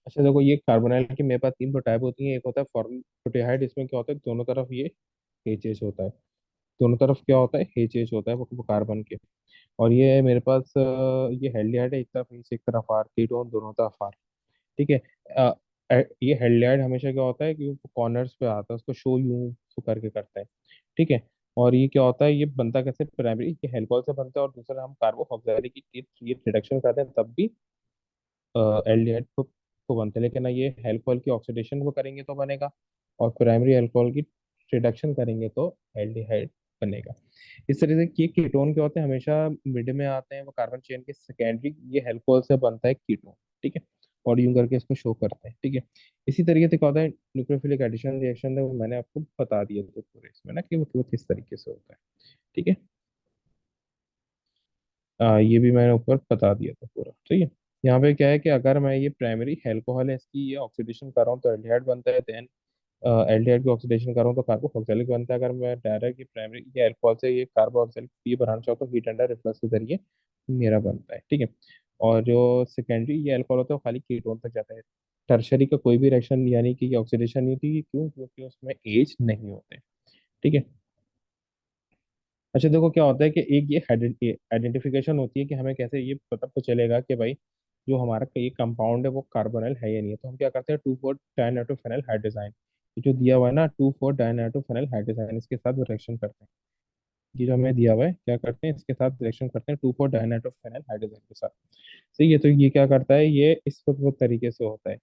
अच्छा देखो, ये कार्बोनाइल की मेरे पास तीन टाइप होती है। एक होता है फॉर्मल्डिहाइड, इसमें क्या होता है दोनों तरफ ये एच होता है। दोनों तरफ क्या होता है, एच होता है वो कार्बन के। और ये मेरे पास ये हेल्डिहाइड है, एक तरफ एच एक तरफ आर, कीटोन दोनों तरफ आर। ठीक है। ये हेल्डिहाइड हमेशा क्या होता है कि वो कॉर्नर्स पे आता है, उसको शो यूं शो करके करता है। ठीक है। और ये क्या होता है, ये बनता कैसे, प्राइमरी ये हेल्कोल से बनता है, और दूसरा हम कार्बोक्सिलिक की ये रिडक्शन करते हैं तब भी एल्डिहाइड को बनते हैं। लेकिन ना ये अल्कोहल की ऑक्सीडेशन को करेंगे तो बनेगा, और प्राइमरी अल्कोहल की रिडक्शन करेंगे तो एल्डिहाइड बनेगा। इस तरह से ये कीटोन क्या होते हैं, हमेशा मिड में आते हैं, वो कार्बन चेन के सेकेंडरी, ये अल्कोहल से बनता है कीटोन। ठीक है। और यूं करके इसको शो करते हैं। ठीक है। इसी तरीके से क्या होता है, न्यूक्लियोफिलिक एडिशन रिएक्शन है, वो मैंने आपको बता दिया तो पूरे इसमें ना कि वो किस तरीके से होता है। ठीक है। ये भी मैंने ऊपर बता दिया था पूरा। ठीक है। यहाँ पे क्या है कि अगर मैं ये प्राइमरी अल्कोहल है इसकी ये ऑक्सीडेशन कर रहा हूँ तो एल्डिहाइड बनता है। देन एल्डिहाइड की ऑक्सीडेशन कर रहा हूँ तो कार्बोक्सिलिक बनता है। अगर मैं डायरेक्ट ये प्राइमरी ये अल्कोहल से ये कार्बोक्सिलिक ये बनाना चाहूँ तो हीट अंडर रिफ्लक्स के जरिए मेरा बनता है। ठीक है। और जो सेकेंडरी ये अल्कोहल होता है वो खाली कीटोन तक जाता है। टर्शरी का कोई भी रिएक्शन यानी कि ये ऑक्सीडेशन नहीं होती, क्यों, क्योंकि उसमें एज नहीं होते। ठीक है। अच्छा देखो क्या होता है कि एक ये आइडेंटिफिकेशन होती है कि हमें कैसे ये पता तो चलेगा कि भाई जो हमारा ये कंपाउंड है वो कार्बोनिल है या नहीं है। तो हम क्या करते हैं, 2,4-डाइनाइट्रोफेनल हाइड्रोजाइन, ये जो दिया हुआ है ना 2,4-डाइनाइट्रोफेनल हाइड्रोजाइन, इसके साथ रिएक्शन करते हैं। ये जो हमें दिया हुआ है क्या करते हैं, इसके साथ रिएक्शन करते हैं 2,4-डाइनाइट्रोफेनल हाइड्रोजाइन के साथ। सही है। तो ये क्या करता है, ये इस वो तरीके से होता है।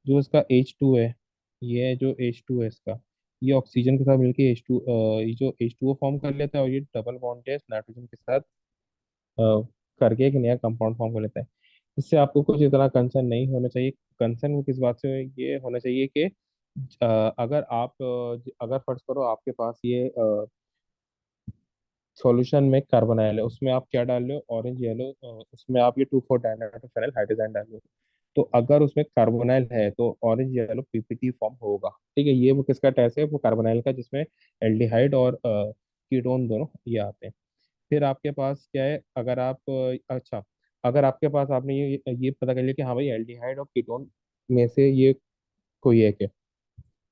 जो इसका H2 है, ये जो H2 है इसका, ये ऑक्सीजन के साथ मिलके H2 ये जो H2O फॉर्म कर लेता है, और ये डबल बॉन्ड टेस्ट नाइट्रोजन के साथ करके एक नया कंपाउंड फॉर्म कर लेता है। इससे आपको कुछ इतना कंसर्न नहीं होना चाहिए। कंसर्न वो किस बात से ये होना चाहिए कि अगर आप अगर फर्ज करो आपके पास ये सॉल्यूशन में कार्बोनाइल है, उसमें आप क्या डाल रहे हो, ऑरेंज येलो, उसमें आप ये 2,4-डाइनाइट्रोफेनल हाइड्रोजन डाल रहे हो। तो अगर उसमें कार्बोनाइल है तो ऑरेंज येलो पीपीटी फॉर्म होगा। ठीक है। ये वो किसका टेस्ट है, वो कार्बोनाइल का, जिसमें एल्डिहाइड और कीटोन दोनों ये आते हैं। फिर आपके पास क्या है, अगर आप अच्छा, अगर आपके पास आपने ये पता कर लिया कि हाँ भाई एल्डिहाइड और कीटोन में से ये कोई एक है,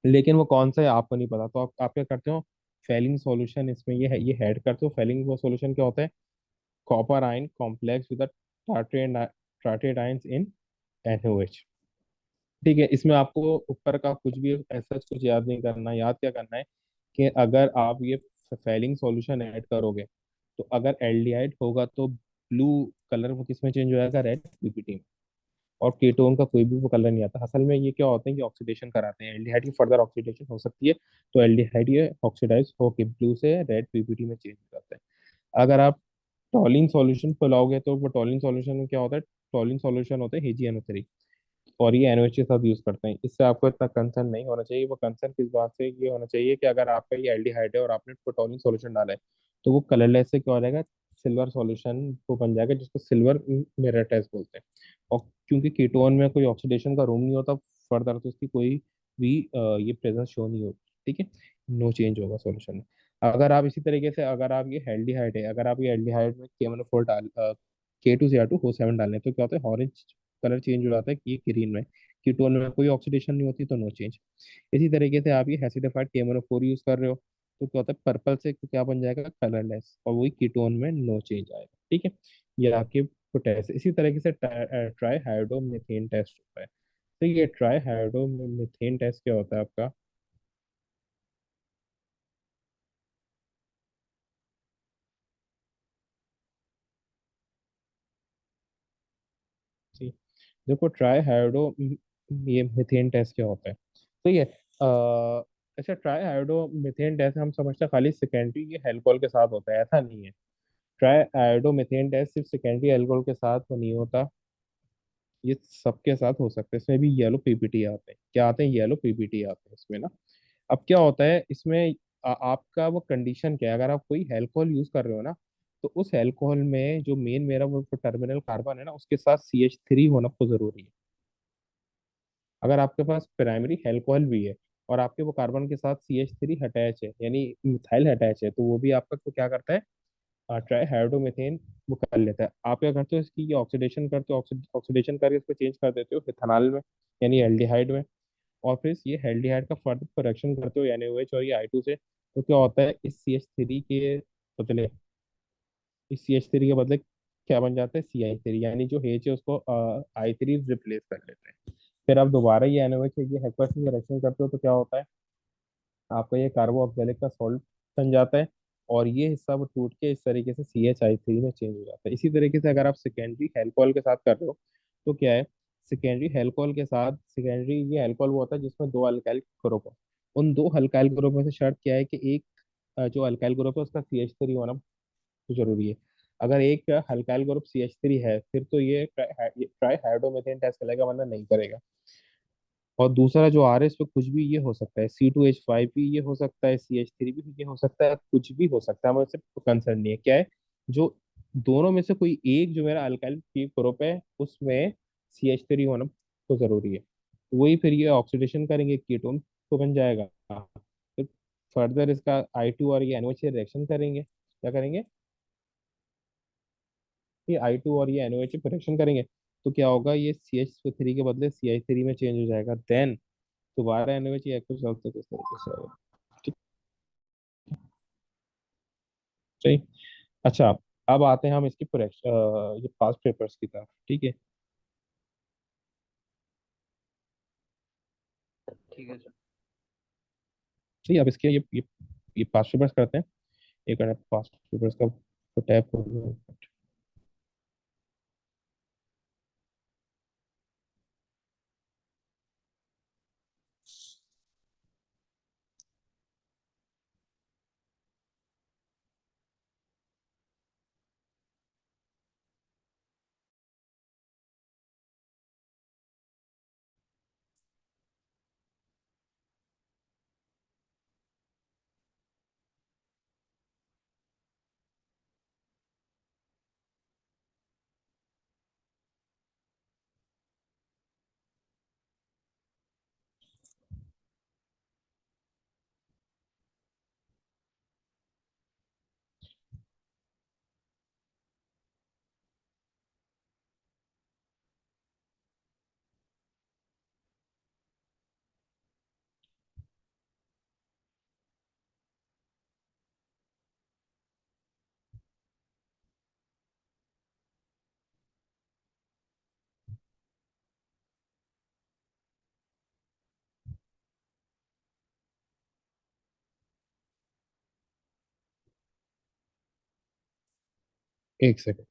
लेकिन वो कौन सा है आपको नहीं पता, तो आप क्या करते हो, फेलिंग सॉल्यूशन इसमें ये ऐड करते हो। फेलिंग वो सॉल्यूशन क्या होता है, copper ion complex with tartrate ions in NaOH। ठीक है। इसमें आपको ऊपर का कुछ भी ऐसा कुछ याद नहीं करना। याद क्या करना है कि अगर आप ये फेलिंग सॉल्यूशन ऐड करोगे तो अगर एल्डिहाइड होगा तो ब्लू कलर वो किसमें चेंज हो जाएगा, रेड पीपीटी में। और कीटोन का कोई भी वो कलर नहीं आता। असल में ये क्या होते हैं कि ऑक्सीडेशन कराते हैं, एल्डिहाइड की फर्दर ऑक्सीडेशन हो सकती है, तो एल्डिहाइड ये ऑक्सीडाइज होके ब्लू से रेड पीपीटी में चेंज हो जाता है। अगर आप टॉलिन सॉल्यूशन पिलाओगे तो वो टॉलिन सॉल्यूशन में क्या होता है, टॉलिन सॉल्यूशन होता है HgNO3, और ये NaOH के साथ यूज करते हैं। इससे आपको इतना कंसर्न नहीं होना चाहिए। वो कंसर्न किस बात से ये होना चाहिए कि अगर आपका ये एल्डिहाइड है और आपने टोटोनिक सॉल्यूशन डाला है तो वो कलरलेस से क्या हो जाएगा, सिल्वर सॉल्यूशन वो बन जाएगा, जिसको सिल्वर मिरर टेस्ट बोलते हैं। और क्योंकि कीटोन में कोई ऑक्सीडेशन का रूम नहीं होता फर्दर, तो उसकी कोई भी ये प्रेजेंस शो नहीं होती। ठीक है। नो चेंज होगा सॉल्यूशन में। अगर आप इसी तरीके से अगर आप ये एल्डिहाइड है, अगर आप ये एल्डिहाइड में KMnO4 डाल K2Cr2O7 डालने तो क्या होता है, ऑरेंज कलर चेंज हो जाता है कि ग्रीन में। कीटोन में कोई ऑक्सीडेशन नहीं होती तो नो चेंज। इसी तरीके से आप ये एसिडिफाइड KMnO4 यूज कर रहे हो तो क्या होता है, पर्पल से क्या बन जाएगा, कलरलेस, और वही कीटोन में नो चेंज आएगा। ठीक है। ये आपके टेस्ट। इसी तरीके से ट्राई हाइड्रो मीथेन टेस्ट होता है। तो ये ट्राई हाइड्रो मीथेन टेस्ट क्या होता है आपका, जी देखो, ट्राई हाइड्रो ये मीथेन टेस्ट क्या होता है, तो ये अच्छा, ट्राई हाइड्रो मीथेन टेस्ट हम समझते हैं खाली सेकेंडरी ये अल्कोहल के साथ होता है, ऐसा नहीं है। ट्राई आयोडो मीथेन टेस्ट सिर्फ सेकेंडरी अल्कोहल के साथ तो नहीं होता, ये सबके साथ हो सकता है। इसमें भी येलो पीपीटी आते हैं, क्या आते हैं, येलो पीपीटी आते हैं इसमें ना। अब क्या होता है इसमें, आपका वो कंडीशन क्या है, अगर आप कोई अल्कोहल यूज कर रहे हो ना, तो उस अल्कोहल में जो मेन मेरा वो टर्मिनल कार्बन है ना, उसके साथ CH3 होना बहुत जरूरी है। अगर आपके पास प्राइमरी अल्कोहल भी है और आपके वो कार्बन के साथ CH3 अटैच है, यानी मिथाइल अटैच है, तो वो भी आपका को क्या करता है, ट्राई हाइड्रोमीथेन वो कर लेता है। आप क्या करते हो, इसकी ये ऑक्सीडेशन करते हो, ऑक्सीडेशन करके इसको चेंज कर देते हो इथेनॉल में, यानी एल्डिहाइड में। और फिर ये एल्डिहाइड का फर्दर प्रोडक्शन करते हो NaOH और ये I2 से, तो क्या होता है, इस CH3 के बदले, इस CH3 के बदले क्या बन जाता है, CI3, यानी जो H है उसको I3 रिप्लेस कर लेते हैं। फिर आप दोबारा ये NaOH ये हेक्सेन में रिएक्शन करते हो तो क्या होता है, आपका ये कार्बो ऑक्जेलिक का सॉल्ट बन जाता है। और ये हिस्सा वो टूट के इस तरीके से CHI3 में चेंज हो जाता है। इसी तरीके से अगर आप सेकेंडरी एल्कोहल के साथ कर रहे हो तो क्या है, सेकेंडरी एल्कोहल के साथ, सेकेंडरी ये एल्कोहल वो होता है जिसमें दो अल्काइल ग्रुप हो। उन दो अल्काइल ग्रुप में से शर्त क्या है कि एक जो अल्काइल ग्रुप है उसका CH3 होना जरूरी है। अगर एक अल्काइल ग्रुप CH3 है फिर तो ये ट्राई हाइड्रोमीथेन टेस्ट करेगा, वरना नहीं करेगा। और दूसरा जो RS पे कुछ भी ये हो सकता है, C2H5 भी ये हो सकता है, CH3 भी ये हो सकता है, कुछ भी हो सकता है, हमें उससे कंसर्न नहीं है। क्या है, जो दोनों में से कोई एक जो मेरा अल्काइल ग्रुप है उसमें CH3 होना तो जरूरी है। वही फिर ये ऑक्सीडेशन करेंगे, कीटोन तो बन जाएगा। फिर फर्दर इसका I2 और ये NOH से रिएक्शन करेंगे, क्या करेंगे, ये I2 और ये NOH पे रिएक्शन करेंगे। तो क्या होगा, ये CH3 के बदले CI3 में चेंज हो जाएगा। देन दोबारा NaOH या कुछ चलते किस तरीके से होगा। ठीक। सही। अच्छा, अब आते हैं हम इसकी ये पास्ट पेपर्स की तरफ, ठीक है। ठीक है सर। ठीक है, अब इसके ये पास्ट पेपर्स करते हैं। एक मिनट, पास्ट पेपर्स का टैप हो गया। एक सेकंड।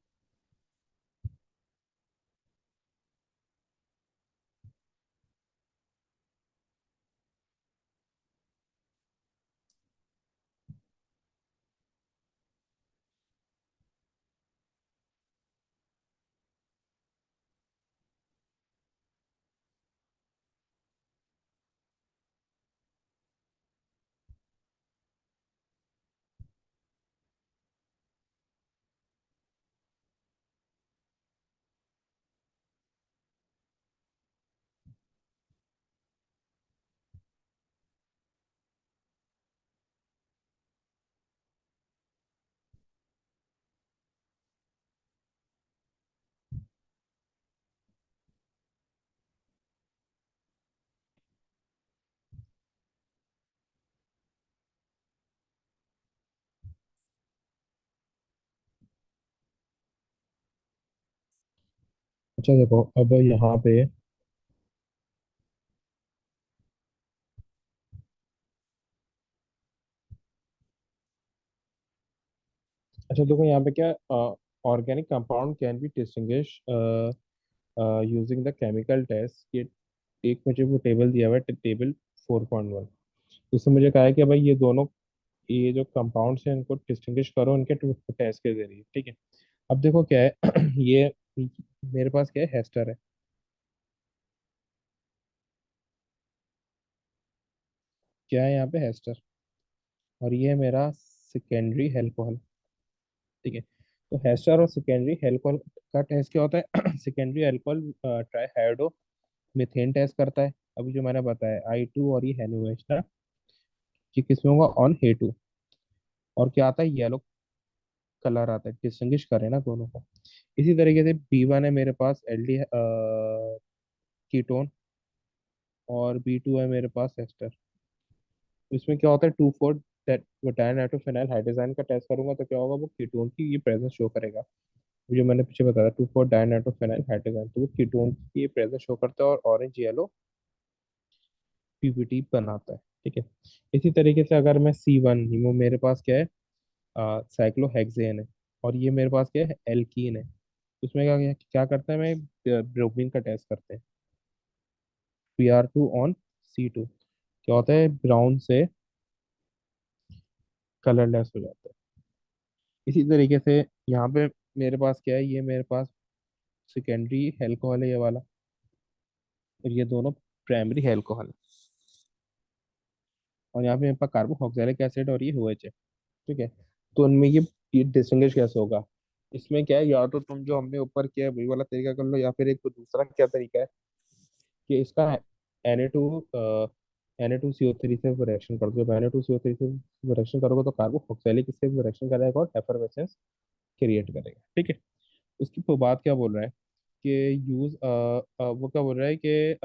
अच्छा देखो, अब यहाँ पे, अच्छा देखो यहाँ पे क्या, organic compound can be distinguish using the chemical test. ये एक मुझे वो टेबल दिया हुआ है, टेबल 4.1। इसमें मुझे कहा है कि भाई ये दोनों, ये जो कंपाउंड्स हैं इनको डिस्टिंग्विश करो इनके टेस्ट के जरिए, ठीक है। अब देखो क्या है ये मेरे पास क्या है, हेस्टर है, क्या है यहाँ पे, हेस्टर। और ये है मेरा सेकेंडरी अल्कोहल, ठीक है। तो हेस्टर और सेकेंडरी अल्कोहल का टेस्ट क्या होता है सेकेंडरी अल्कोहल ट्राईहाइड्रो मीथेन टेस्ट करता है। अभी जो मैंने बताया I2 और ये NaOH ना, ये किसमें होगा, ऑन He2। और क्या आता है, येलो कलर आता है, डिस्टिंग्विश करें ना दोनों को। इसी तरीके से B1 है मेरे पास एल्डी कीटोन, और B2 है मेरे पास एस्टर। इसमें क्या होता है, 2,4 डायनाइट्रोफिनाइल हाइड्रोजन का टेस्ट करूंगा तो क्या होगा, वो कीटोन की ये प्रेजेंस शो करेगा। जो मैंने पीछे बताया 2,4 डायनाइट्रोफिनाइल हाइड्रोजन, तो वो कीटोन की ये प्रेजेंस शो करता है और ऑरेंज येलो पीपीटी बनाता है। ठीक है। इसी तरीके से अगर मैं C1, वो मेरे पास क्या है, साइक्लोहेक्सेन है, और ये मेरे पास क्या है, एल्कीन है। उसमें क्या क्या क्या करता है, मैं ब्रोमीन का टेस्ट करते हैं। Br2 on C2, क्या होता है, ब्राउन से कलरलेस हो जाता है। इसी तरीके से यहाँ पे मेरे पास क्या है, ये मेरे पास सेकेंडरी अल्कोहल है ये वाला, और ये दोनों प्राइमरी अल्कोहल है। और यहाँ पे मेरे पास कार्बोक्सिलिक एसिड और ये OH है। ठीक है। तो उनमें ये डिस्टिंग्विश कैसे होगा, इसमें क्या है, या तो तुम जो हमने ऊपर किया है वही वाला तरीका कर लो, या फिर एक तो दूसरा क्या तरीका है कि इसका Na2CO3 से रिएक्शन कर दो। जब Na2CO3 से रिएक्शन करोगे तो कार्बोक्सिलिक इससे रिएक्शन करेगा और एफरवेसेंस क्रिएट करेगा। ठीक है। उसकी तो बात क्या बोल रहा है कि वो क्या बोल रहा है कि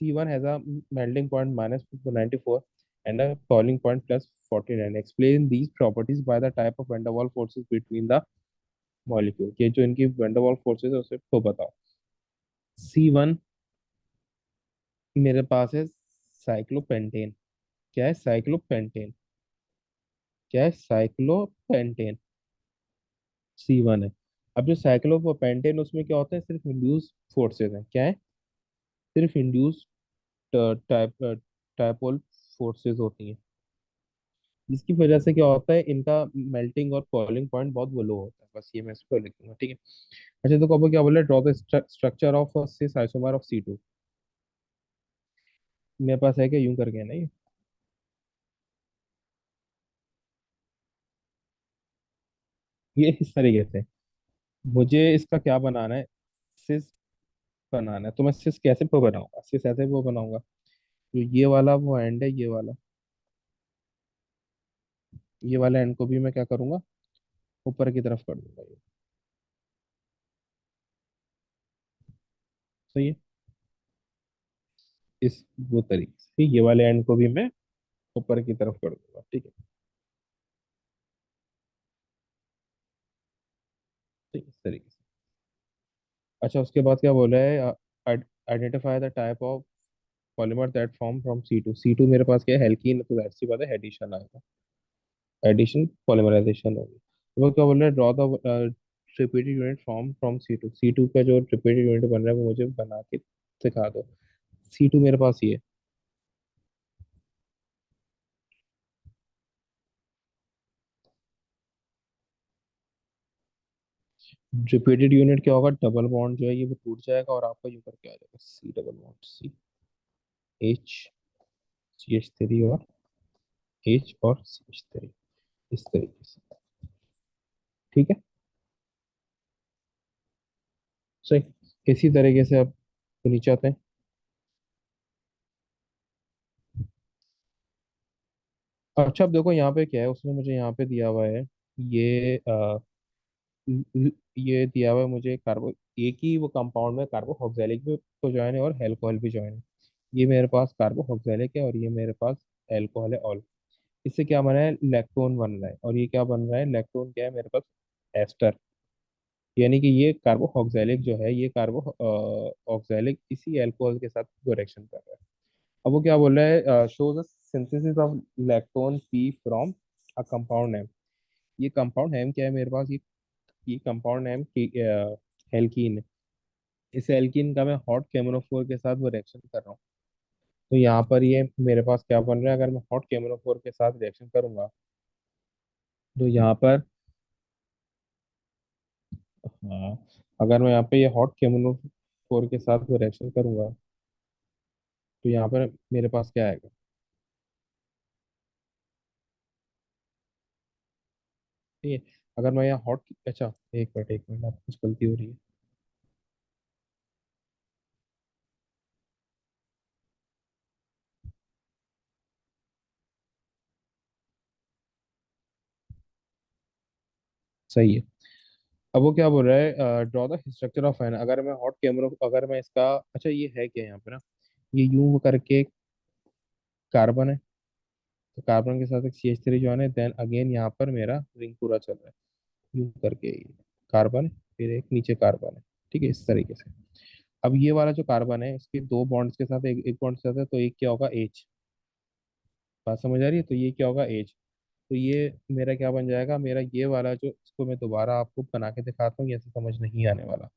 C1 has a melting point -94 and a boiling point +49. Explain these properties by the type of van der Waals forces between the molecule. ये जो इनकी van der Waals forces है उसे तो बताओ। C1 मेरे पास है साइक्लोपेंटेन। क्या है, साइक्लोपेंटेन। क्या है, साइक्लोपेंटेन। C1 है। अब जो साइक्लोपेंटेन उसमें क्या होता है, सिर्फ इंड्यूस फोर्सेज है। क्या है, सिर्फ इंड्यूस टाइप टाइपोल फोर्सेस होती हैं, जिसकी वजह से क्या होता है, इनका मेल्टिंग और बॉइलिंग पॉइंट बहुत लो होता है। बस ये मैं इसको लिखूंगा। ठीक है। अच्छा, तो कब क्या बोले, draw the structure of cis isomer of C2। मेरे पास है क्या, यूं करके है ना ये इस तरीके से मुझे इसका क्या बनाना है, सिस बनाना है। तो मैं सिस कैसे वो बनाऊंगा, सिस ऐसे वो बनाऊंगा, जो ये वाला वो एंड है, ये वाला एंड को भी मैं क्या करूंगा, ऊपर की तरफ कर दूंगा ये। सही है। इस वो तरीके से ये वाले एंड को भी मैं ऊपर की तरफ कर दूंगा। ठीक है। ठीक है, इस तरीके से। अच्छा, उसके बाद क्या बोला है, identify the type of polymer that form from C2। मेरे पास क्या है, हेल्कीन, तो जाहिर सी बात है एडिशन आएगा। एडिशन पॉलीमराइजेशन होगी। तो वो क्या बोल रहे हैं, draw the repeated unit form from C2 का जो रिपीटेड यूनिट बन रहा है वो मुझे बना के दिखा दो। C2 मेरे पास ये रिपीटेड यूनिट क्या होगा, डबल बॉन्ड जो है ये वो टूट जाएगा और आपका यू करके आ जाएगा, C double bond C, H, CH3 और H और CH3, इस तरीके से। ठीक है। सही। इसी तरीके से अब नीचे आते हैं। अच्छा, अब देखो यहाँ पे क्या है, उसने मुझे यहाँ पे दिया हुआ है, ये ये दिया हुआ है मुझे कार्बो, एक ही वो कंपाउंड में कार्बोक्सिलिक भी तो ज्वाइन है और अल्कोहल भी ज्वाइन है। ये मेरे पास कार्बोक्सिलिक है और ये मेरे पास अल्कोहल है ऑल। इससे क्या बना है, लैक्टोन बन रहा है, और ये क्या बन रहा है, लैक्टोन क्या है मेरे पास, एस्टर। यानी कि ये कार्बोक्सिलिक जो है, ये कार्बो ऑक्सैलिक इसी अल्कोहल के साथ वो रिएक्शन कर रहा है। अब वो क्या बोल रहा है, show the synthesis of lactone P from a compound name. ये कंपाउंड नेम क्या है मेरे पास, ये कंपाउंड नेम एल्कीन है। इस एल्कीन का मैं हॉट केमोनोफोर के साथ वो रिएक्शन कर रहा हूँ। तो यहाँ पर ये मेरे पास क्या बन रहा है, अगर मैं हॉट केमोनोफोर के साथ रिएक्शन करूंगा तो यहाँ पर, हाँ, अगर मैं यहाँ पे ये हॉट केमोनोफोर के साथ वो रिएक्शन करूंगा तो यहाँ पर मेरे पास क्या आएगा। ठीक है। अगर मैं यहाँ हॉट, अच्छा, एक मिनट, आप कुछ गलती हो रही है। सही है। अब वो क्या बोल रहा है, draw the structure of N, अगर मैं हॉट कैमरा, अगर मैं इसका, अच्छा ये है क्या यहाँ पे ना, ये यूं करके कार्बन है, तो कार्बन के साथ एक CH3 जो है, देन अगेन यहाँ पर मेरा रिंग पूरा चल रहा है, यूं करके कार्बन है, फिर एक नीचे कार्बन है। ठीक है, इस तरीके से। अब ये वाला जो कार्बन है, इसके दो बॉन्ड्स के साथ एक एक बॉन्ड के साथ है, तो एक क्या होगा, एच। बात समझ आ रही है? तो ये क्या होगा, एच। तो ये मेरा क्या बन जाएगा, मेरा ये वाला जो, इसको मैं दोबारा आपको बना के दिखाता हूँ, ये ऐसे समझ नहीं आने वाला।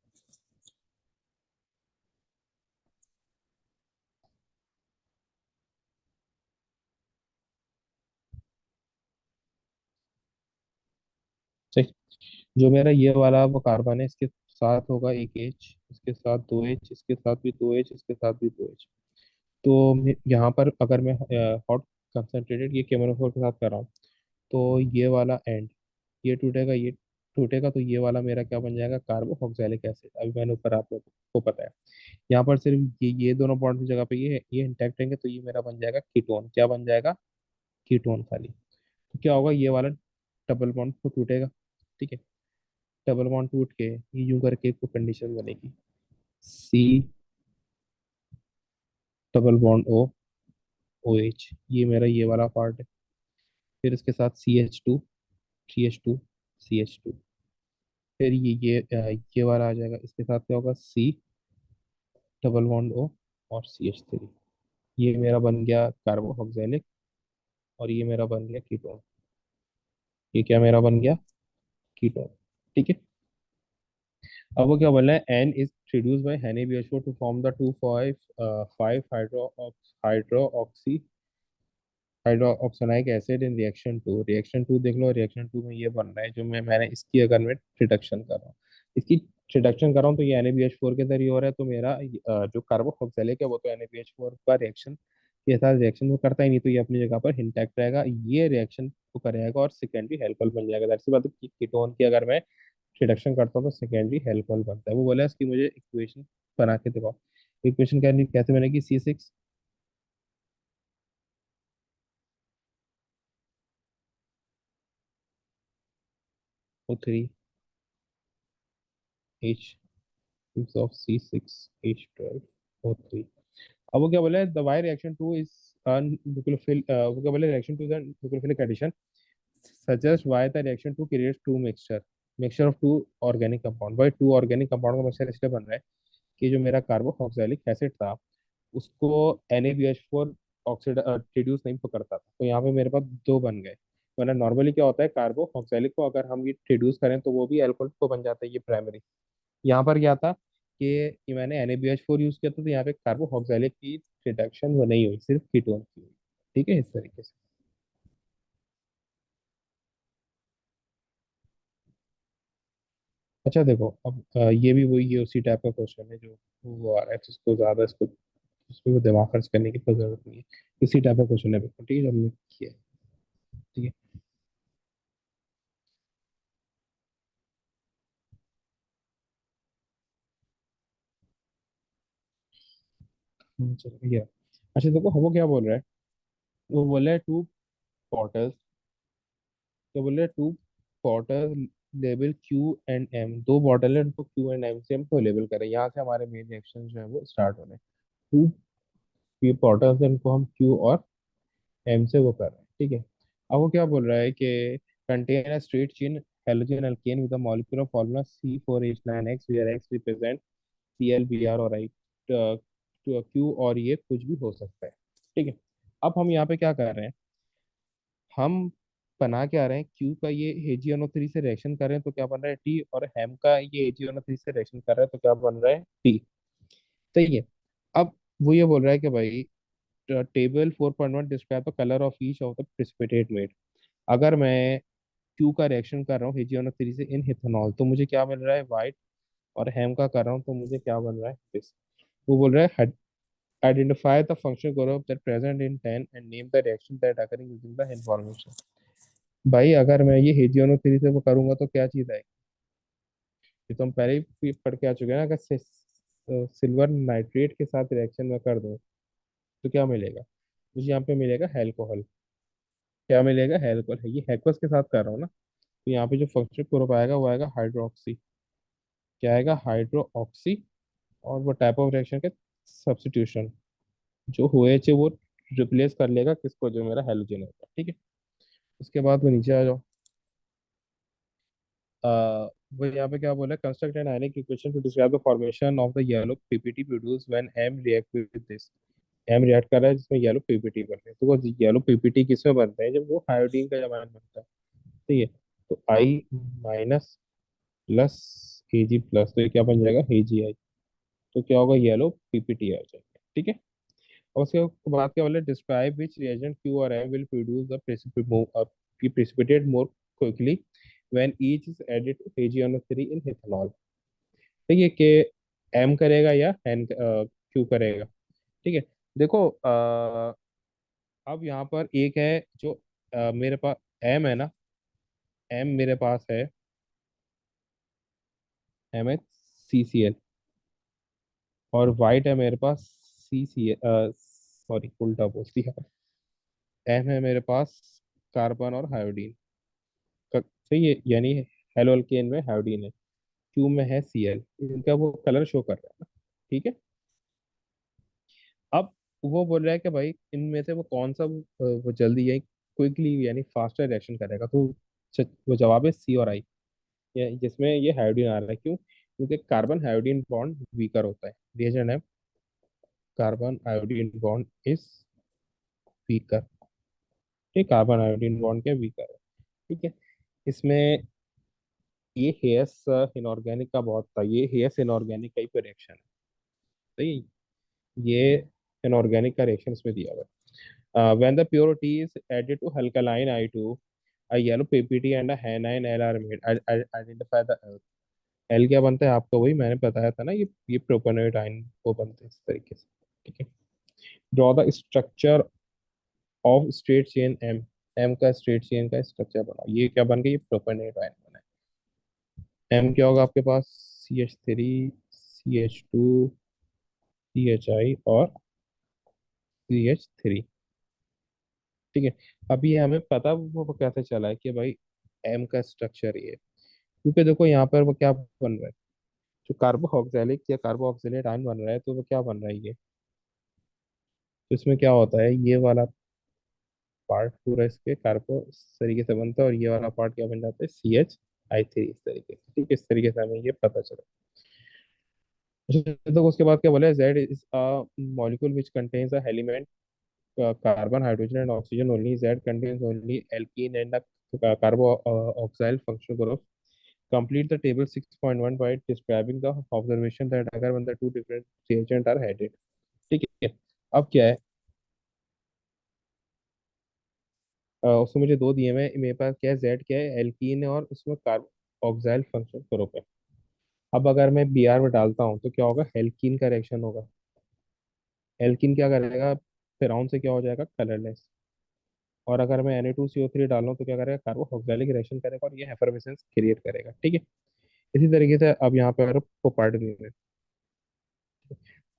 ठीक। जो मेरा ये वाला वो कार्बन है, इसके साथ होगा एक एच, इसके साथ दो एच, इसके साथ भी दो एच, इसके साथ भी दो एच। तो यहाँ पर अगर मैं हॉट कंसंट्रेटेड ये केमोनोफोर के साथ कर रहा हूँ, तो ये वाला एंड, ये टूटेगा, ये टूटेगा, तो ये वाला मेरा क्या बन जाएगा, कार्बोक्सिलिक एसिड। अभी मैंने ऊपर आप लोगों को पता है, यहाँ पर सिर्फ ये दोनों बॉन्ड की जगह पे ये इंटैक्ट रहेंगे, तो ये मेरा बन जाएगा कीटोन। क्या बन जाएगा, कीटोन खाली। तो क्या होगा, ये वाला डबल बॉन्ड तो टूटेगा। ठीक है, डबल बॉन्ड टूट के ये यूं करके एक कंडीशन बनेगी, C double bond O, O H, ये मेरा ये वाला पार्ट है। फिर इसके साथ CH2, CH2, CH2। फिर ये वाला आ जाएगा, इसके साथ क्या होगा, C डबल बॉन्ड O और CH3। ये मेरा बन गया कार्बोक्सिलिक, और ये मेरा बन गया कीटोन। ये क्या मेरा बन गया, कीटोन। ठीक है। अब वो क्या बोल रहा है, N is produce by NaBH4 to form the 2,5 hydro hydroxynic acid in reaction two देख लो, रिएक्शन टू में ये बन रहा है, जो मैंने इसकी अगर मैं रिडक्शन कर रहा हूँ, इसकी रिडक्शन कर रहा हूँ, तो ये NaBH4 के जरिए हो रहा है, तो मेरा जो कार्बोक्सिलिक है वो तो NaBH4 का रिएक्शन के साथ रिएक्शन वो करता ही नहीं, तो ये अपनी जगह पर इंटैक्ट रहेगा, ये रिएक्शन को करेगा और सेकेंडरी हेल्पल बन जाएगा। दैट्स बात है, कीटोन की अगर मैं रिडक्शन करता हूँ तो सेकेंडरी हेल्पल बनता है। वो बोला इसकी मुझे इक्वेशन बना के दिखाओ। इक्वेशन कैसे बनेगी, C6H ऑफ C6H12O3। अब वो क्या बोला है, the Y reaction two is nucleophile, वो क्या बोले, reaction two is nucleophilic addition suggest why the reaction two creates two mixture of two organic compound. भाई टू ऑर्गेनिक कंपाउंड का मिक्सचर इसलिए बन रहा है कि जो मेरा कार्बोक्सिलिक एसिड था, उसको NaBH4 ऑक्सीड रिड्यूस नहीं करता था, तो यहाँ पे मेरे पास दो बन गए। वरना नॉर्मली क्या होता है, कार्बोक्सिलिक को अगर हम ये रिड्यूस करें तो वो भी अल्कोहल को बन जाता है, ये प्राइमरी। यहाँ पर क्या था कि ये मैंने NaBH4 यूज किया था, तो यहाँ पे कार्बोक्सिलिक की रिडक्शन वो नहीं हुई, सिर्फ कीटोन की हुई। ठीक है, इस तरीके से। अच्छा देखो, अब ये भी वही, ये उसी टाइप का क्वेश्चन है जो वो आ रहा है, जिसको ज्यादा इसको दिमाग खर्च करने की कोई जरूरत नहीं है। इसी टाइप का क्वेश्चन है बिल्कुल, ठीक है, जो हमने किया है। ठीक है। चलो ये। अच्छा देखो, वो क्या बोल रहा है, वो बोल रहा है टू पॉटर्स, तो बोल रहा है two potters label Q and M, दो बॉटल है, उनको Q and M से हमको लेबल करें, यहाँ से हमारे मेन रिएक्शन जो है वो स्टार्ट हो रहे हैं। टू पॉटर्स है, उनको हम Q और M से वो कर रहे हैं। ठीक है। अब वो क्या बोल रहा है कि contain a straight chain halogen alkane with the molecular formula C4H9X, where X represent ClBr और I। Q और ये कुछ भी हो सकता है। ठीक है। अब हम यहाँ पे क्या कर रहे हैं, हम बना क्या रहे हैं, क्यू का ये AgNO3 से रिएक्शन कर रहे हैं, तो क्या बन रहा है, टी, और हेम का ये AgNO3 से रिएक्शन कर रहा है, तो क्या बन रहा है, टी। सही है। अब वो ये बोल रहा है कि भाई table 4.1 describe the colour of each of the precipitate made. अगर मैं क्यू का रिएक्शन कर रहा हूँ AgNO3 से इन इथेनॉल, तो मुझे क्या मिल रहा है, वाइट। और हेम का कर रहा हूँ तो मुझे क्या बन रहा है, this। वो बोल रहा है identify the functional group that present in 10 and name the reaction that occurring using the information. भाई अगर मैं ये हेजियोनो 3 से वो करूंगा तो क्या चीज आएगी, ये तो हम पहले ही पढ़ के आ चुके हैं ना, अगर सिल्वर नाइट्रेट के साथ रिएक्शन में कर दूं तो क्या मिलेगा, मुझे यहाँ पे मिलेगा हेल्कोहल। क्या मिलेगा, हेल्कोहल है, ये हेक्वस के साथ कर रहा हूँ ना, तो यहाँ पे जो फंक्शनल ग्रुप आएगा वो आएगा हाइड्रोक्सी। क्या आएगा? हाइड्रोक्सी। और वो टाइप ऑफ रिएक्शन के सब्स्टिट्यूशन, जो ओ एच है वो रिप्लेस कर लेगा किसको? जो मेरा हेलोजन होगा, ठीक है। उसके बाद वो नीचे आ जाओ। वो यहाँ पे क्या बोला? Construct an ionic equation to describe the formation of the yellow PPT produce when M react with this. M react कर रहा है जिसमें येलो पीपीटी बन रहे हैं, तो वो येलो पीपीटी किसमें बनते हैं? जब वो आयोडीन का जब आयन बनता है, ठीक है। तो आई माइनस प्लस ए जी प्लस, तो ये क्या बन जाएगा? ए जी आई। तो क्या होगा? येलो पीपीटी आ जाएगा, ठीक है। और उसके बाद क्या बोले? डिस्क्राइब विच रिएजेंट क्यू और M will produce the precipitate more quickly when each is added to KgNO3 in ethanol। ठीक है कि एम करेगा या एन क्यू करेगा, ठीक है। देखो अब यहाँ पर एक है जो मेरे पास एम है ना, एम मेरे पास है, एम है CCl। और वाइट है मेरे पास CCl, सॉरी उल्टा बोल दिया। एम है मेरे पास कार्बन और हाइड्रोजन का, सही है, यानी हेलो अल्केन में हाइड्रोजन है, क्यू में है Cl। इनका वो कलर शो कर रहा है ना, ठीक है। अब वो बोल रहा है कि भाई इनमें से वो कौन सा वो जल्दी है, क्विकली यानी फास्टर रिएक्शन करेगा। तो वो जवाब है सी और आई, जिसमें ये हाइड्रोजन आ रहा है। क्यों? क्योंकि कार्बन हाइड्रोजन बॉन्ड वीकर होता है। रिएजेंट है carbon iodine bond is weaker. ठीक, कार्बन आयोडीन बॉन्ड के वीकर है, ठीक है। इसमें ये हेयस इनऑर्गेनिक का बहुत था, ये हेयस इनऑर्गेनिक का ही रिएक्शन है, सही। ये इनऑर्गेनिक का रिएक्शन इसमें दिया हुआ है। When the pure tea is added to alkaline I2, a yellow PPT and a hanine L are made। Identify the L। L क्या बनता है आपको? वही मैंने बताया था ना, ये प्रोपेनोइड आयन वो बनते हैं इस तरीके से, ठीक है। Draw the structure of straight chain M. M का स्ट्रेट चेन का स्ट्रक्चर बना, ये क्या बन गया? ये प्रोपेनोइड आयन बना है। एम क्या होगा आपके पास? CH3, CH2, CHI और CH3, ठीक है। अभी हमें पता वो कैसे चला है कि भाई एम का स्ट्रक्चर ये है। क्योंकि देखो यहाँ पर वो क्या बन रहा है, जो कार्बोक्सिलिक या कार्बोक्सिलेट आयन बन रहा है, तो वो क्या बन रहा है ये? तो इसमें क्या होता है, ये वाला पार्ट पूरा इसके कार्बो इस तरीके से बनता है, और ये वाला पार्ट क्या बन जाता है? CH I3 इस तरीके से, ठीक है। इस तरीके से हमें ये पता चला। अच्छा, तो उसके बाद क्या बोला? Z is a molecule which contains a element carbon, hydrogen, and oxygen only। Z contains only alkene and a carboxyl functional group। Complete the table 6.1 by describing the observation that occur when the two different reagents are added। ठीक है। अब क्या है? उसमें मुझे दो दिए हुए हैं, मेरे पास क्या है? Z क्या है? एल्कीन है, और उसमें कार्बोक्सिल फंक्शनल ग्रुप है। अब अगर मैं Br में डालता हूँ तो क्या होगा? एल्कीन का रिएक्शन होगा। एल्कीन क्या करेगा? फिराउन से क्या हो जाएगा? कलरलेस। और अगर मैं Na2CO3 डालूं तो क्या करेगा? कार्बोक्सिलिक रिएक्शन करेगा और ये एफर्वेसेंस क्रिएट करेगा, ठीक है। इसी तरीके से अब यहाँ पे अगर प्रोपर्टी में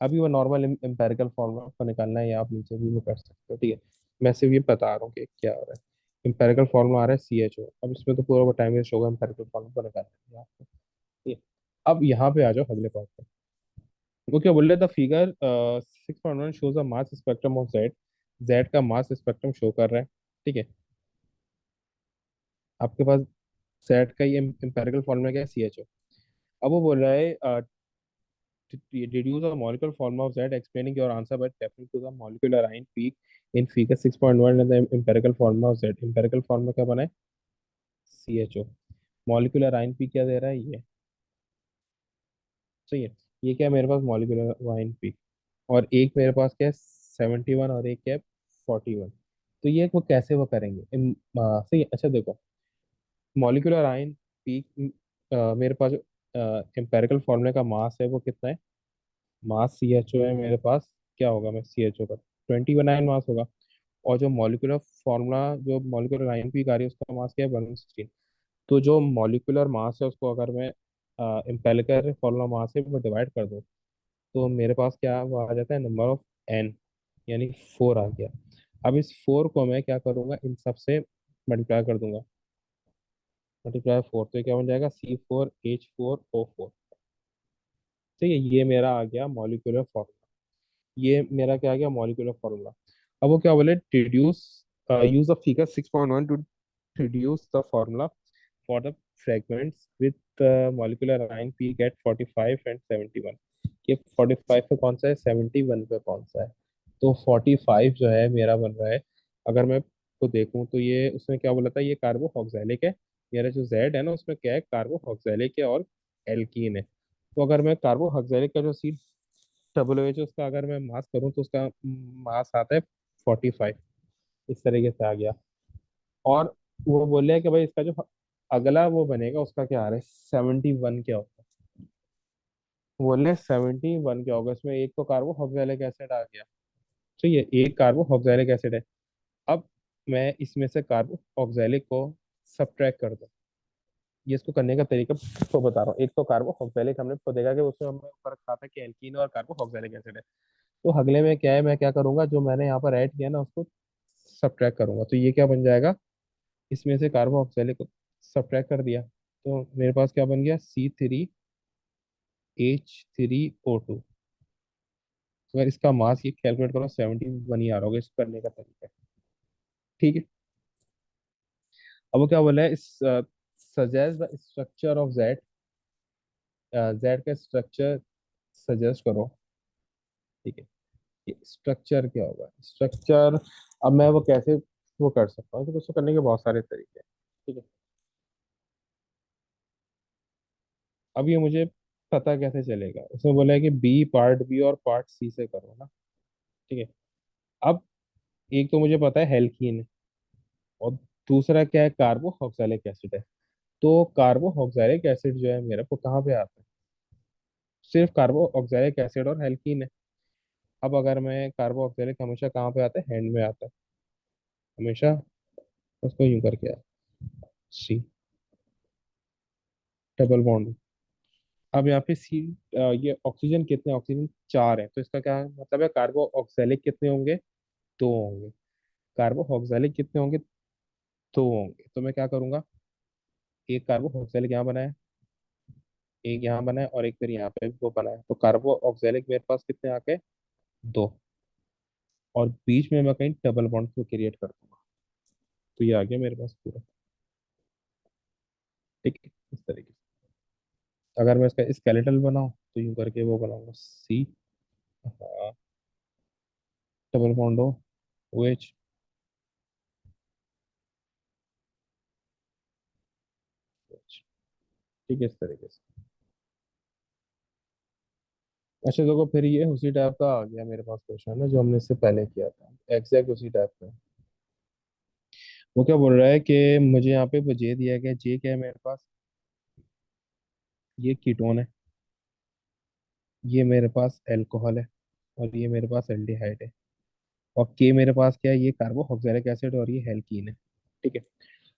अभी वो नॉर्मल एम्पेरिकल फॉर्मूला को निकालना है, या आप नीचे भी वो कर सकते हो, ठीक है। मैं सिर्फ ये बता रहा हूँ कि क्या हो रहा है। एम्पेरिकल फॉर्मूला आ रहा है CHO। अब इसमें तो पूरा वो टाइम वेस्ट होगा एम्पेरिकल फॉर्मूला को निकालने में आपको, ठीक है। अब यहाँ पे आ जाओ अगले पार्ट पे। वो क्या बोल रहे? The figure 6.1 shows a mass spectrum of Z. Z का मास स्पेक्ट्रम शो कर रहा है, ठीक है। आपके पास जेड का ये एम्पेरिकल फॉर्मूला क्या है? CHO। अब वो बोल रहा है deduce a molecular formula of Z, explaining your answer by referring to the molecular ion peak in figure 6.1 and the empirical formula of Z। empirical formula क्या बना है? CHO। molecular ion peak क्या दे रहा है? ये सही है। ये क्या है मेरे पास? molecular ion peak। और एक मेरे पास क्या है? 71, और एक क्या है? 41। तो ये वो कैसे वो करेंगे सही है। अच्छा देखो, molecular ion peak मेरे पास एम्पेरिकल फॉर्मूले का मास है वो कितना है? मास CHO है मेरे पास, क्या होगा? मैं CHO का 29 मास होगा। और जो मॉलिक्यूलर फॉर्मूला, जो मॉलिक्यूलर लाइन पी आ रही है, उसका मास क्या है? 116। तो जो मॉलिक्यूलर मास है उसको अगर मैं एम्पेरिकल फॉर्मूला मास से वो डिवाइड कर दूँ, तो मेरे पास क्या वो आ जाता है? नंबर ऑफ एन, यानी 4 आ गया। अब इस 4 को मैं क्या करूँगा? इन सब से मल्टीप्लाई कर दूंगा। मल्टीप्लाई 4, तो ये क्या बन जाएगा, C4H4O4। ठीक है, ये मेरा आ गया मॉलिक्यूलर फॉर्मूला। ये मेरा क्या आ गया, मॉलिक्यूलर फॉर्मूला। अब वो क्या बोले, deduce, use the figure 6.1 to deduce the formula for the fragments with molecular ion peak at 45 and 71। ये 45 पे कौन सा है, 71 पे कौन सा है। तो 45 जो है मेरा बन रहा है, अगर मैं को देखूं तो ये उसने क्या बोला था, ये कार्बोक्सिलिक है। मेरा जो जेड है ना उसमें क्या है, कार्बोक्सिलिक है और एल्कीन है। तो अगर मैं कार्बोक्सिलिक का जो सी डब्ल्यू एच उसका अगर मैं मास करूं तो उसका मास आता है 45। इस तरीके से आ गया। और वो बोले कि भाई इसका जो अगला वो बनेगा उसका क्या आ रहा है, 71 क्या होगा। बोले 71 क्या होगा, इसमें एक तो कार्बोक्सिलिक एसिड आ गया। तो ये एक कार्बोक्सिलिक एसिड है। अब मैं इसमें से कार्बोक्सिलिक को सब्ट्रैक्ट कर दूं। ये इसको करने का तरीका तो बता रहा हूँ। एक तो कार्बोक्सिलिक हमने तो देखा कि उसमें हमने ऊपर कहा था कि एल्कीन और कार्बोक्सिलिक एसिड है। तो अगले में क्या है, मैं क्या करूंगा, जो मैंने यहाँ पर ऐड किया ना उसको सब्ट्रैक्ट करूंगा। तो ये क्या बन जाएगा, इसमें से कार्बोक्सिलिक को सब्ट्रैक्ट कर दिया तो मेरे पास क्या बन गया, C3H3O2। तो अगर इसका मास ये कैलकुलेट करो 71 ही आ रहा होगा, इसको करने का तरीका। ठीक है। अब वो क्या बोला है, इस suggest the structure of Z, Z का स्ट्रक्चर सजेस्ट करो। ठीक है, स्ट्रक्चर क्या होगा, स्ट्रक्चर। अब मैं वो कैसे वो कर सकता हूँ, तो उसको करने के बहुत सारे तरीके हैं। ठीक है। अब ये मुझे पता कैसे चलेगा, उसमें बोला है कि बी पार्ट बी और पार्ट सी से करो ना। ठीक है। अब एक तो मुझे पता है हेल्कीन है, और दूसरा क्या है, कार्बोक्सिलिक एसिड है। तो कार्बोक्सिलिक एसिड जो है मेरे को कहाँ पे आता है, सिर्फ कार्बोक्सिलिक एसिड और हेल्कीन है। अब अगर मैं कार्बोक्सिलिक हमेशा कहाँ पे आता है, हैंड में आता है हमेशा। उसको यूं करके आया, सी डबल बॉन्ड। अब यहाँ पे सी, ये ऑक्सीजन कितने, ऑक्सीजन 4 है, तो इसका क्या मतलब है, कार्बोक्सिलिक कितने होंगे, 2 होंगे। कार्बोक्सिलिक कितने होंगे, 2 होंगे। तो मैं क्या करूंगा, एक कार्बोक्सिलिक यहाँ बनाया, एक यहाँ बनाया, और एक फिर यहाँ पे वो बनाया। तो कार्बोक्सिलिक मेरे पास कितने आ गए, 2। और बीच में मैं कहीं डबल बॉन्ड को क्रिएट कर दूंगा। तो ये आ गया मेरे पास पूरा। ठीक है, इस तरीके से। अगर मैं इसका स्केलेटल बनाऊं तो यूं करके वो बनाऊंगा, सी, डबल बॉन्ड हो, OH। ठीक है, इस तरीके से। अच्छा देखो, फिर ये उसी टाइप का आ गया मेरे पास क्वेश्चन है जो हमने इससे पहले किया था, एग्जैक्ट उसी टाइप का। वो क्या बोल रहा है कि मुझे यहाँ पे वो जे दिया गया, जे क्या है मेरे पास, ये कीटोन है, ये मेरे पास अल्कोहल है, और ये मेरे पास एल्डिहाइड है। और के मेरे पास क्या है, ये कार्बोक्सिलिक एसिड और ये हेल्कीन है। ठीक है।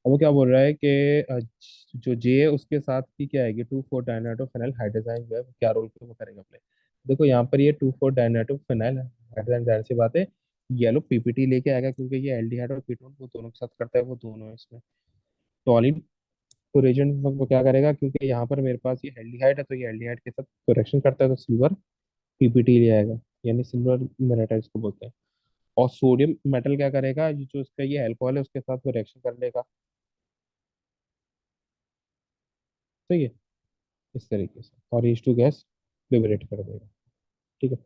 अब वो क्या बोल रहा है कि जो जे है उसके साथ की क्या आएगी, 2,4-डाइनाइट्रोफेनाइल हाइड्रोजाइन जो है वो क्या रोल वो करेगा प्ले। देखो यहाँ पर ये 2,4-डाइनाइट्रोफेनाइल हाइड्रोजाइन, जाहिर सी बात है येलो पीपीटी लेके आएगा, क्योंकि ये एल्डिहाइड और कीटोन वो दोनों के साथ करता है, वो दोनों है इसमें। टॉलिन को रेजेंट वो क्या करेगा, क्योंकि यहाँ पर मेरे पास ये एल्डिहाइड है, तो ये एल्डिहाइड के साथ रिएक्शन करता है, तो सिल्वर पीपीटी ले आएगा, यानी सिल्वर मेटाइट इसको बोलते हैं। और सोडियम मेटल क्या करेगा, जो इसका ये अल्कोहल है उसके साथ वो रिएक्शन कर लेगा। सही है, इस तरीके से, और H2 गैस लिबरेट कर देगा। ठीक है।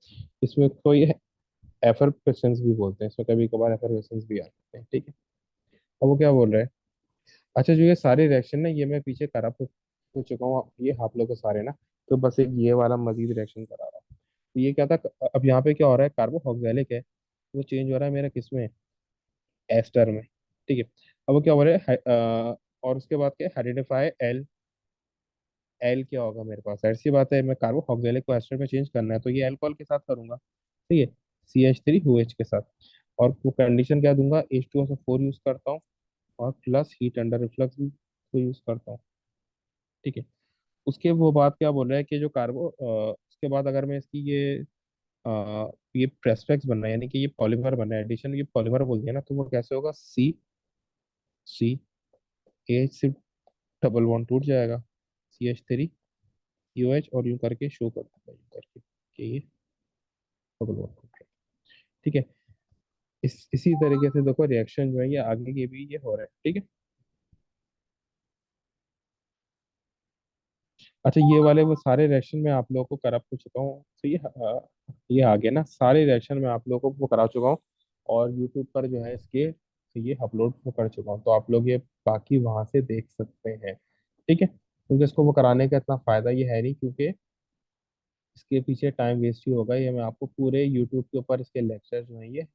इसमें कोई एफरवेसेंस भी बोलते हैं, इसमें कभी कभार एफरवेसेंस भी आ जाते हैं। ठीक है। अब वो क्या बोल रहा है, अच्छा जो ये सारे रिएक्शन ना ये मैं पीछे करा हो चुका हूँ, ये आप लोग को सारे ना। तो बस एक ये वाला मजीद रिएक्शन करा रहा हूँ। तो ये क्या था, अब यहाँ पे क्या हो रहा है, कार्बोक्सिलिक है वो चेंज हो रहा है मेरा किसमें, एस्टर में। ठीक है। अब वो क्या हो रहा है, और उसके बाद क्या, हाइड्रोफाई एल, एल क्या होगा मेरे पास, ऐसी बात है, मैं कार्बोक्सिलिक को एस्टर में चेंज करना है तो ये अल्कोहल के साथ करूंगा। ठीक है, CH3OH के साथ। और वो कंडीशन क्या दूंगा, H2SO4 यूज करता हूँ, और प्लस हीट अंडर रिफ्लक्स भी तो यूज करता हूँ। ठीक है। उसके वो बात क्या बोल रहा है कि जो उसके बाद अगर मैं इसकी ये प्रेसपेक्स बन रहा है, यानी कि ये पॉलीमर बन रहा है, एडिशन ये पॉलीमर बोल दिया ना, तो वो कैसे होगा, C, C, H double bond टूट जाएगा, CH3 OH, और यूं करके शो कर दूंगा यूं करके कि ये डबल बॉन्ड टूट गया। ठीक है। इसी तरीके से देखो रिएक्शन जो है ये आगे के भी ये हो रहा है। ठीक है। अच्छा, ये वाले वो सारे रिएक्शन में आप लोगों को करा हो चुका हूँ, तो ये आगे ना सारे रिएक्शन में आप लोगों को वो करा चुका हूँ, और यूट्यूब पर जो है इसके तो ये अपलोड वो कर चुका हूँ, तो आप लोग ये बाकी वहां से देख सकते हैं। ठीक है, क्योंकि इसको वो कराने का इतना फायदा ये है नहीं, क्योंकि इसके पीछे टाइम वेस्ट ही होगा। ये मैं आपको पूरे यूट्यूब के ऊपर इसके लेक्चर जो है ये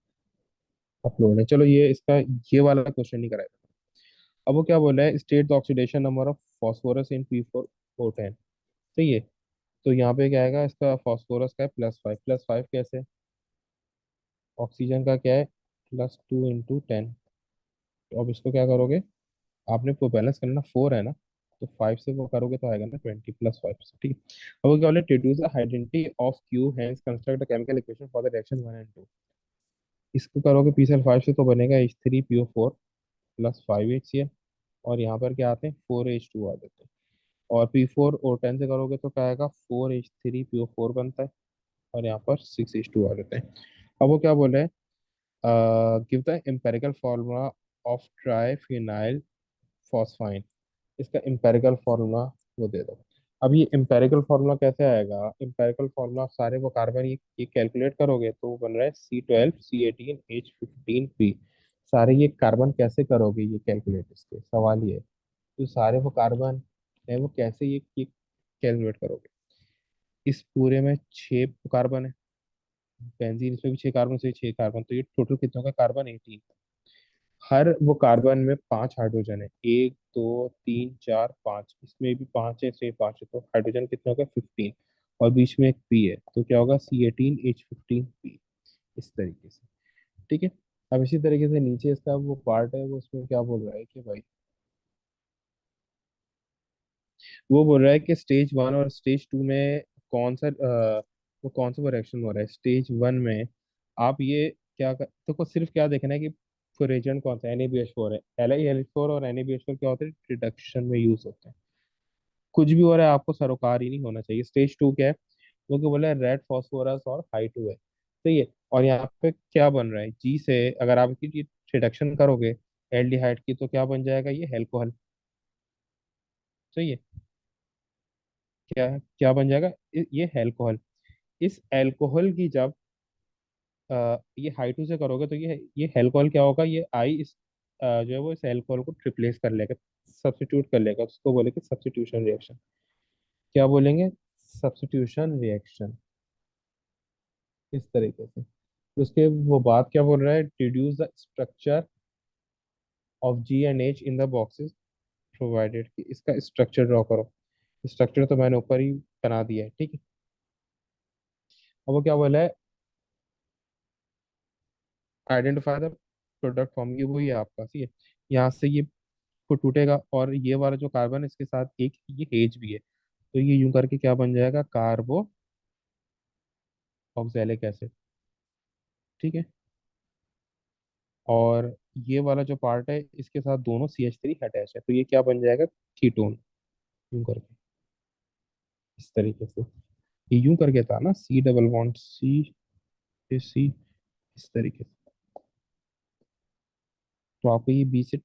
अपलोड है। चलो ये इसका ये वाला क्वेश्चन नहीं कराया। अब वो क्या बोला है, state the oxidation number of phosphorus in P4O10। सही है। तो यहाँ पे क्या आएगा, इसका फॉस्फोरस का है +5, +5 कैसे, ऑक्सीजन का क्या है +2 × 10। तो अब इसको क्या करोगे, आपने को बैलेंस करना, 4 है ना, तो 5 से वो करोगे तो आएगा ना 20 +5 से। ठीक है। अब वो क्या बोले, deduce the identity of Q, hence construct the chemical equation for the reaction 1 and 2। इसको करोगे P5 से तो बनेगा H3PO4 +5HCl, और यहाँ पर क्या आते हैं 4H2 आ जाते हैं। और P4O10 से करोगे तो क्या आएगा, 4H3PO4 बनता है, और यहाँ पर 6H2 आ जाते हैं। अब वो क्या बोल रहे हैं, give the empirical formula of triphenyl phosphine. इसका एम्पेरिकल फार्मूला वो दे दो। अब ये एम्पेरिकल फार्मूला कैसे आएगा, एम्पेरिकल फार्मूला सारे वो कार्बन ये कैलकुलेट करोगे तो वो बन रहा है C12C18H15P। सारे ये कार्बन कैसे करोगे ये कैलकुलेट, इसके सवाल ये है। तो सारे वो कार्बन है वो कैसे ये कैलकुलेट करोगे। इस पूरे में 6 कार्बन है, बेंजीन इसमें भी 6 कार्बन से 6 कार्बन, तो ये टोटल कितनों का कार्बन 18। हर वो कार्बन में 5 हाइड्रोजन है, 1 2 3 4 5, इसमें भी 5 है, 6 5 है, तो हाइड्रोजन कितने होगा 15। और बीच में एक पी है, तो क्या होगा C18H15P। इस तरीके से। ठीक है। अब इसी तरीके से नीचे इसका वो पार्ट है, वो उसमें क्या बोल रहा है कि भाई, वो बोल रहा है कि स्टेज 1 और स्टेज 2 में कौन सा वो कौन सा रिएक्शन हो रहा है। स्टेज 1 में आप ये तो सिर्फ क्या देखना है कि रिएजेंट कौन सा है, NaBH4 है। LiH4 और NaBH4 क्या होते हैं, रिडक्शन में यूज होते हैं। कुछ भी हो रहा है आपको सरोकार ही नहीं होना चाहिए। स्टेज 2 क्या है, वो क्या बोला है, रेड फॉस्फोरस और Hi2 है। सही है। और यहाँ पे क्या बन रहा है, जी से अगर आप इसकी रिडक्शन करोगे एल्डिहाइड की, तो क्या बन जाएगा, ये एल्कोहल। सही है। क्या क्या बन जाएगा, ये अल्कोहल। इस अल्कोहल की जब ये Hi2 से करोगे तो ये अल्कोहल क्या होगा, ये आई इस जो है वो इस अल्कोहल को रिप्लेस कर लेगा, सब्स्टिट्यूट कर लेगा, उसको बोलेंगे सब्स्टिट्यूशन रिएक्शन। क्या बोलेंगे, सब्स्टिट्यूशन रिएक्शन। इस तरीके से। तो उसके वो बात क्या बोल रहा है, deduce the structure of G and H in the boxes provided, कि इसका स्ट्रक्चर ड्रॉ करो। स्ट्रक्चर तो मैंने ऊपर ही बना दिया है। ठीक है। अब वो क्या बोला है, आइडेंटिफाई द प्रोडक्ट फॉर्म, ये वही है आपका। सही है। यहाँ से ये को टूटेगा, और ये वाला जो कार्बन है इसके साथ एक ये H भी है, तो ये यूं करके क्या बन जाएगा, कार्बो ऑक्सैलिक एसिड। ठीक है। और ये वाला जो पार्ट है इसके साथ दोनों CH3 अटैच है, तो ये क्या बन जाएगा, कीटोन। यूं करके, इस तरीके से। ये यूं करके था ना, C डबल बॉन्ड C। इस तरीके से। तो आपको ये बीच से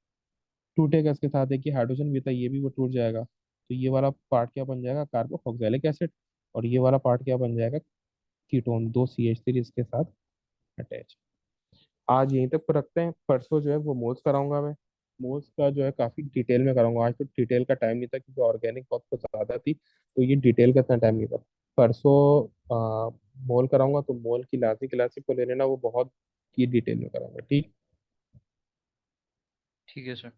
टूटेगा, इसके साथ एक ये हाइड्रोजन भी था, ये भी वो टूट जाएगा, तो ये वाला पार्ट क्या बन जाएगा, कार्बोक्सिलिक एसिड। और ये वाला पार्ट क्या बन जाएगा, कीटोन, दो CH3 इसके साथ अटैच। आज यहीं तक पर रखते हैं, परसों जो है वो मोल्स कराऊंगा मैं। मोल्स का जो है काफी डिटेल में कराऊंगा, आज तो डिटेल का टाइम नहीं था क्योंकि ऑर्गेनिक बहुत कुछ ज्यादा थी, तो ये डिटेल का इतना टाइम नहीं था। परसों मोल कराऊंगा, तो मोल की लाजी क्लासिक को ले लेना, वो बहुत की डिटेल में कराऊंगा। ठीक। ठीक है सर।